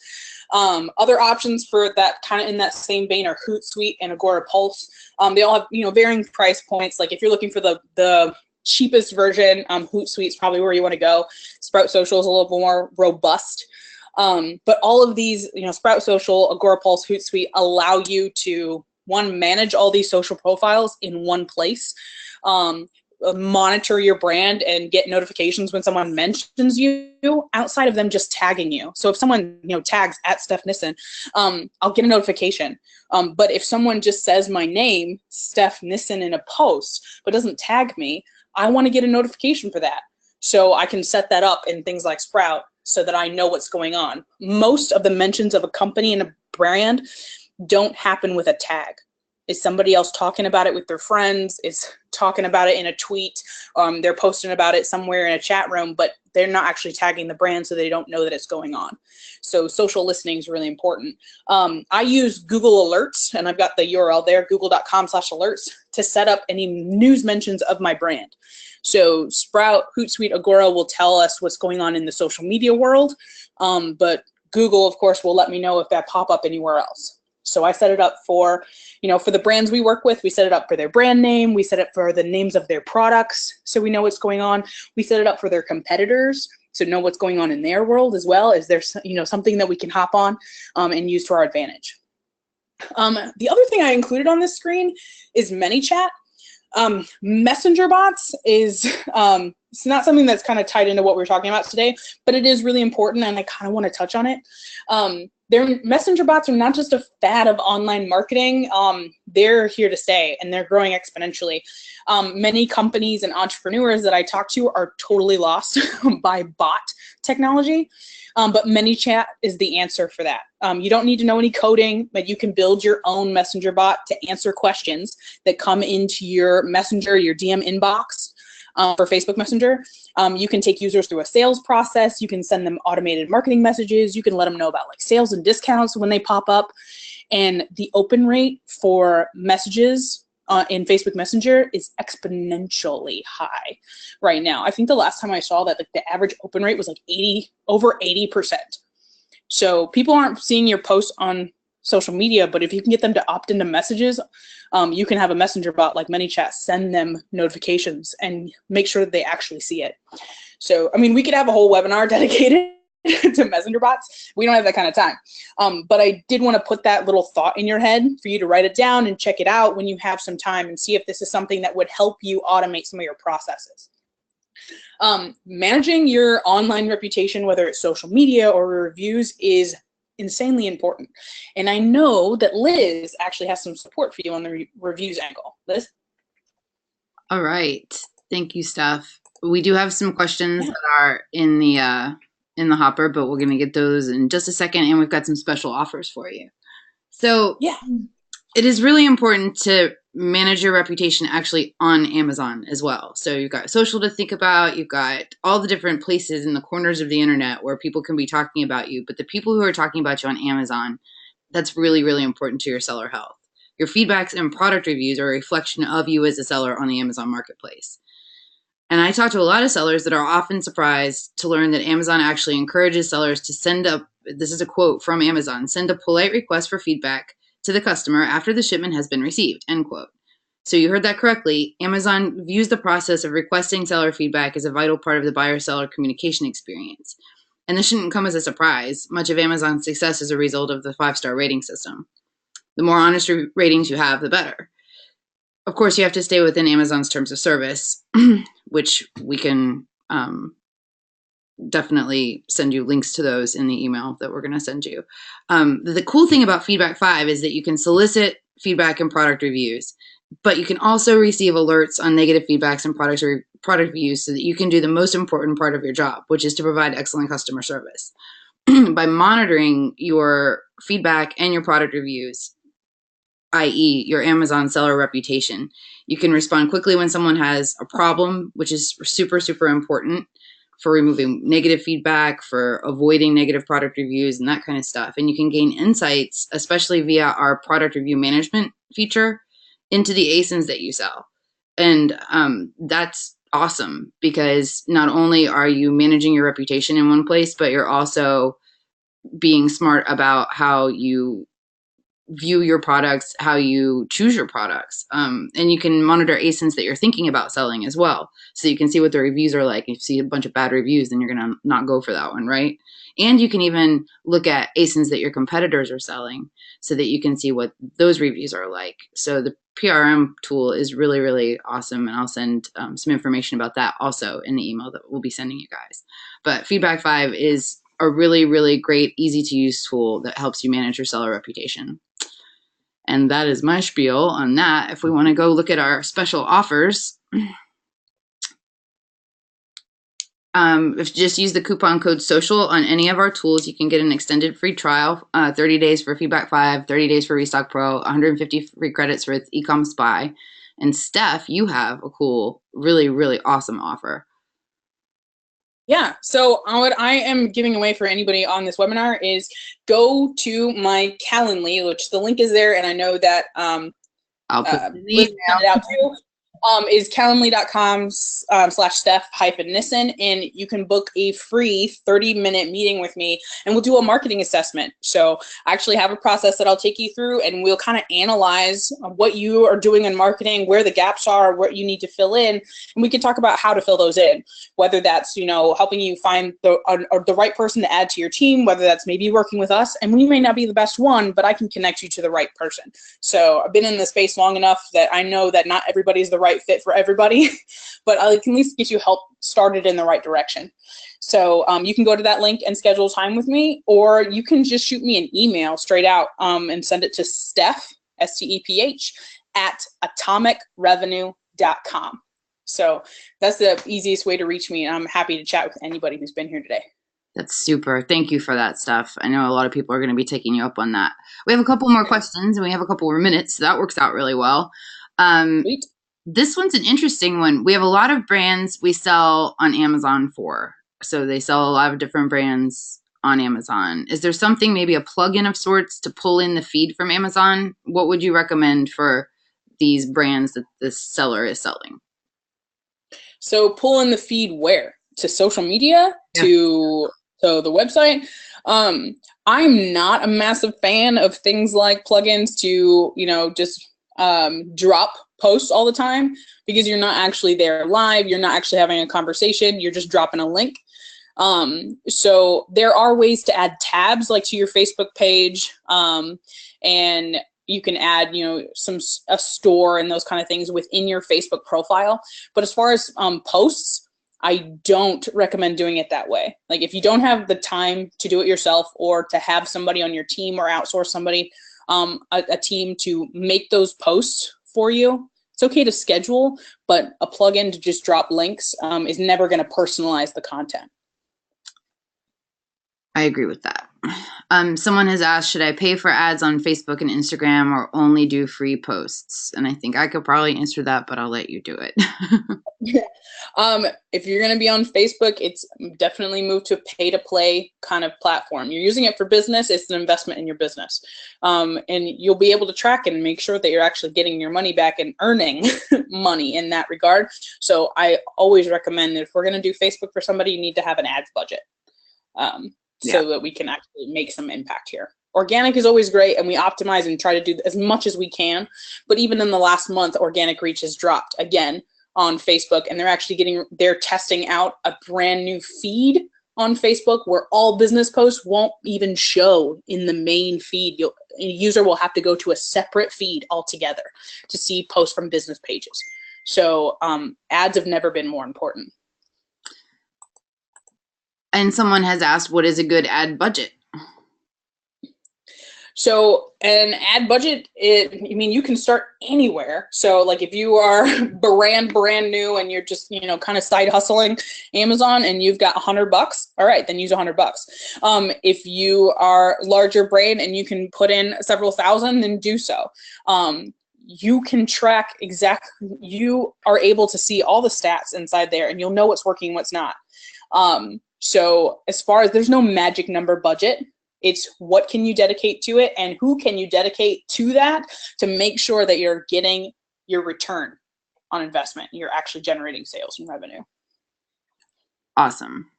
Other options for that kind of in that same vein are Hootsuite and Agora Pulse. They all have varying price points. Like if you're looking for the cheapest version, Hootsuite is probably where you want to go. Sprout Social is a little more robust. But all of these, Sprout Social, Agora Pulse, Hootsuite allow you to, one, manage all these social profiles in one place, monitor your brand and get notifications when someone mentions you outside of them just tagging you. So if someone tags at Steph Nissen, I'll get a notification. But if someone just says my name, Steph Nissen, in a post but doesn't tag me, I want to get a notification for that. So I can set that up in things like Sprout so that I know what's going on. Most of the mentions of a company and a brand don't happen with a tag. Is somebody else talking about it with their friends, is talking about it in a tweet, they're posting about it somewhere in a chat room, but they're not actually tagging the brand, so they don't know that it's going on. So social listening is really important. I use Google Alerts, and I've got the URL there, google.com/alerts, to set up any news mentions of my brand. So Sprout, Hootsuite, Agora will tell us what's going on in the social media world, but Google, of course, will let me know if that pop up anywhere else. So I set it up for, for the brands we work with, we set it up for their brand name, we set it for the names of their products, so we know what's going on. We set it up for their competitors, to know what's going on in their world as well. Is there, something that we can hop on and use to our advantage? The other thing I included on this screen is ManyChat. Messenger bots is, it's not something that's kind of tied into what we're talking about today, but it is really important, and I kind of want to touch on it. Messenger bots are not just a fad of online marketing. They're here to stay, and they're growing exponentially. Many companies and entrepreneurs that I talk to are totally lost by bot technology, but ManyChat is the answer for that. You don't need to know any coding, but you can build your own messenger bot to answer questions that come into your messenger, your DM inbox. For Facebook Messenger. You can take users through a sales process. You can send them automated marketing messages. You can let them know about sales and discounts when they pop up. And the open rate for messages in Facebook Messenger is exponentially high right now. I think the last time I saw that, like, the average open rate was like over 80%. So people aren't seeing your posts on social media, but if you can get them to opt into messages, you can have a messenger bot like ManyChat send them notifications and make sure that they actually see it. So, I mean, we could have a whole webinar dedicated to messenger bots. We don't have that kind of time. But I did want to put that little thought in your head for you to write it down and check it out when you have some time and see if this is something that would help you automate some of your processes. Managing your online reputation, whether it's social media or reviews, is insanely important. And I know that Liz actually has some support for you on the reviews angle. Liz? All right. Thank you, Steph. We do have some questions that are in the hopper, but we're going to get those in just a second, and we've got some special offers for you. So it is really important to manage your reputation actually on Amazon as well. So you've got social to think about, you've got all the different places in the corners of the internet where people can be talking about you, but the people who are talking about you on Amazon, that's really, really important to your seller health. Your feedbacks and product reviews are a reflection of you as a seller on the Amazon marketplace. And I talk to a lot of sellers that are often surprised to learn that Amazon actually encourages sellers to send up, this is a quote from Amazon, send a polite request for feedback to the customer after the shipment has been received, end quote. So you heard that correctly. Amazon views the process of requesting seller feedback as a vital part of the buyer-seller communication experience. And this shouldn't come as a surprise. Much of Amazon's success is a result of the 5-star rating system. The more honest ratings you have, the better. Of course, you have to stay within Amazon's terms of service, which we can definitely send you links to those in the email that we're going to send you. The cool thing about Feedback 5 is that you can solicit feedback and product reviews, but you can also receive alerts on negative feedbacks and product reviews so that you can do the most important part of your job, which is to provide excellent customer service. By monitoring your feedback and your product reviews, i.e. your Amazon seller reputation, you can respond quickly when someone has a problem, which is super, super important for removing negative feedback, for avoiding negative product reviews and that kind of stuff. And you can gain insights, especially via our product review management feature, into the ASINs that you sell. And that's awesome because not only are you managing your reputation in one place, but you're also being smart about how you view your products, how you choose your products. And you can monitor ASINs that you're thinking about selling as well. So you can see what the reviews are like. If you see a bunch of bad reviews, then you're going to not go for that one, right? And you can even look at ASINs that your competitors are selling so that you can see what those reviews are like. So the PRM tool is really, really awesome. And I'll send some information about that also in the email that we'll be sending you guys. But Feedback 5 is a really, really great, easy to use tool that helps you manage your seller reputation. And that is my spiel on that. If we want to go look at our special offers, if you just use the coupon code SOCIAL on any of our tools, you can get an extended free trial, 30 days for Feedback 5, 30 days for Restock Pro, 150 free credits for eCom Spy. And Steph, you have a cool, really, really awesome offer. Yeah, so what I am giving away for anybody on this webinar is go to my Calendly, which the link is there, and I know that I'll put it in the Liz email. sent it out too. Is calendly.com/Steph-Nissen, and you can book a free 30-minute meeting with me, and we'll do a marketing assessment. So I actually have a process that I'll take you through, and we'll kind of analyze what you are doing in marketing, where the gaps are, what you need to fill in, and we can talk about how to fill those in, whether that's, you know, helping you find the right person to add to your team, whether that's maybe working with us, and we may not be the best one, but I can connect you to the right person. So I've been in the space long enough that I know that not everybody's the right fit for everybody, but I can at least get you help started in the right direction. So you can go to that link and schedule time with me, or you can just shoot me an email straight out and send it to Steph, S-T-E-P-H, at atomicrevenue.com. So that's the easiest way to reach me, and I'm happy to chat with anybody who's been here today. That's super. Thank you for that, Steph. I know a lot of people are going to be taking you up on that. We have a couple more questions, and we have a couple more minutes, so that works out really well. Sweet. This one's an interesting one. We have a lot of brands we sell on Amazon for. So they sell a lot of different brands on Amazon. Is there something, maybe a plugin of sorts, to pull in the feed from Amazon? What would you recommend for these brands that the seller is selling. So pull in the feed where? To social media? Yeah. To the website? I'm not a massive fan of things like plugins to, just drop posts all the time, because you're not actually there live. You're not actually having a conversation. You're just dropping a link. So there are ways to add tabs like to your Facebook page, and you can add, a store and those kind of things within your Facebook profile. But as far as posts, I don't recommend doing it that way. Like if you don't have the time to do it yourself, or to have somebody on your team, or outsource somebody, a team to make those posts for you, it's okay to schedule, but a plugin to just drop links is never going to personalize the content. I agree with that. Someone has asked, should I pay for ads on Facebook and Instagram, or only do free posts? And I think I could probably answer that, but I'll let you do it. If you're going to be on Facebook, it's definitely move to a pay-to-play kind of platform. You're using it for business. It's an investment in your business. And you'll be able to track and make sure that you're actually getting your money back and earning money in that regard. So I always recommend that if we're going to do Facebook for somebody, you need to have an ads budget. So that we can actually make some impact here. Organic is always great, and we optimize and try to do as much as we can. But even in the last month, organic reach has dropped again on Facebook, and they're testing out a brand new feed on Facebook where all business posts won't even show in the main feed. A user will have to go to a separate feed altogether to see posts from business pages. So ads have never been more important. And someone has asked, what is a good ad budget? So an ad budget, you can start anywhere. So like if you are brand new and you're just, kind of side hustling Amazon and you've got $100, all right, then use $100. If you are larger brand and you can put in several thousand, then do so. You can track exactly, you are able to see all the stats inside there, and you'll know what's working, what's not. So as far as, there's no magic number budget, it's what can you dedicate to it, and who can you dedicate to that to make sure that you're getting your return on investment. You're actually generating sales and revenue. Awesome.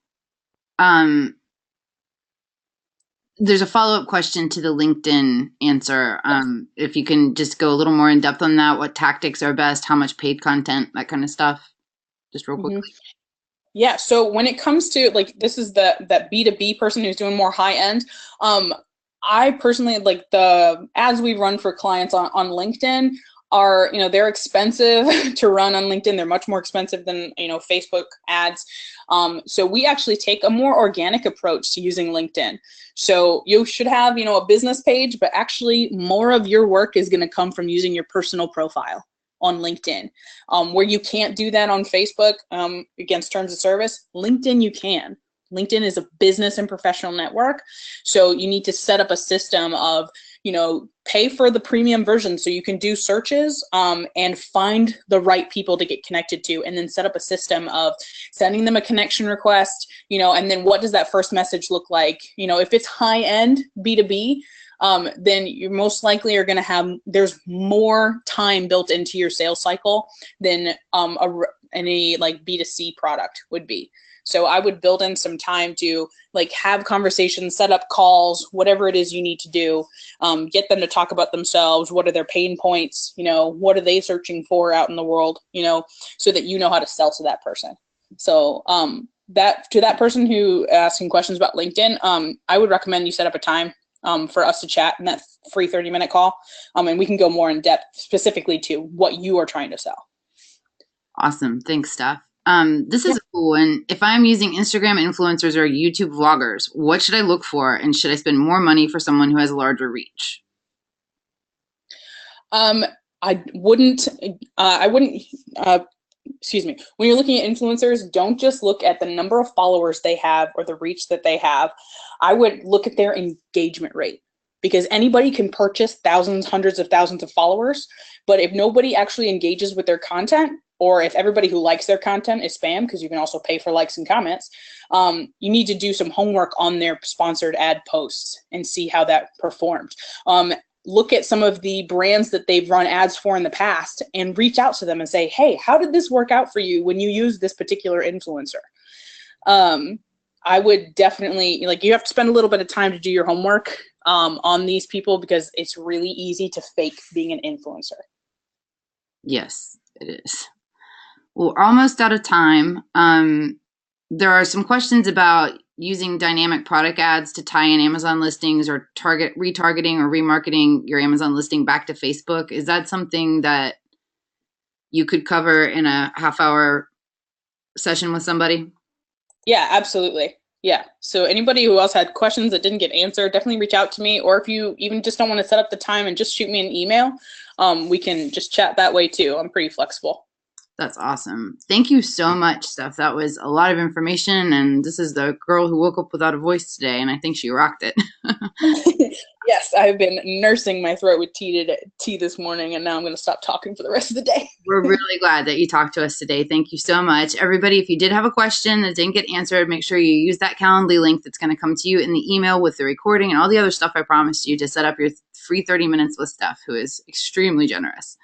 There's a follow-up question to the LinkedIn answer. If you can just go a little more in depth on that, what tactics are best, how much paid content, that kind of stuff, just real quickly. Yeah, so when it comes to, like, this is that B2B person who's doing more high end. I personally, like, the ads we run for clients on LinkedIn are, they're expensive to run on LinkedIn. They're much more expensive than, Facebook ads. So we actually take a more organic approach to using LinkedIn. So you should have, a business page, but actually more of your work is going to come from using your personal profile on LinkedIn, where you can't do that on Facebook against terms of service. LinkedIn, you can. LinkedIn is a business and professional network. So you need to set up a system of, pay for the premium version so you can do searches and find the right people to get connected to, and then set up a system of sending them a connection request, and then what does that first message look like? If it's high end B2B, then you most likely are going to have, there's more time built into your sales cycle than any like B2C product would be. So I would build in some time to like have conversations, set up calls, whatever it is you need to do, get them to talk about themselves. What are their pain points? What are they searching for out in the world? So that you know how to sell to that person. So that to that person who asking questions about LinkedIn, I would recommend you set up a time for us to chat in that free 30-minute call, and we can go more in depth specifically to what you are trying to sell. Awesome. Thanks, Steph. This is a cool one. If I'm using Instagram influencers or YouTube vloggers, what should I look for? And should I spend more money for someone who has a larger reach? I wouldn't, excuse me, when you're looking at influencers, don't just look at the number of followers they have or the reach that they have. I would look at their engagement rate, because anybody can purchase thousands, hundreds of thousands of followers. But if nobody actually engages with their content, or if everybody who likes their content is spam, because you can also pay for likes and comments, you need to do some homework on their sponsored ad posts and see how that performed. look at some of the brands that they've run ads for in the past and reach out to them and say, hey, how did this work out for you when you use this particular influencer? I would definitely, like, you have to spend a little bit of time to do your homework on these people, because it's really easy to fake being an influencer. Yes, it is. Well, we're almost out of time. There are some questions about using dynamic product ads to tie in Amazon listings, or retargeting or remarketing your Amazon listing back to Facebook. Is that something that you could cover in a half-hour session with somebody? Yeah, absolutely. Yeah. So anybody who else had questions that didn't get answered, definitely reach out to me. Or if you even just don't want to set up the time and just shoot me an email, we can just chat that way too. I'm pretty flexible. That's awesome. Thank you so much, Steph. That was a lot of information, and this is the girl who woke up without a voice today, and I think she rocked it. Yes, I've been nursing my throat with tea this morning, and now I'm going to stop talking for the rest of the day. We're really glad that you talked to us today. Thank you so much. Everybody, if you did have a question that didn't get answered, make sure you use that Calendly link that's going to come to you in the email with the recording and all the other stuff I promised you to set up your free 30 minutes with Steph, who is extremely generous.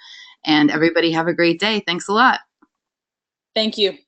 And everybody have a great day. Thanks a lot. Thank you.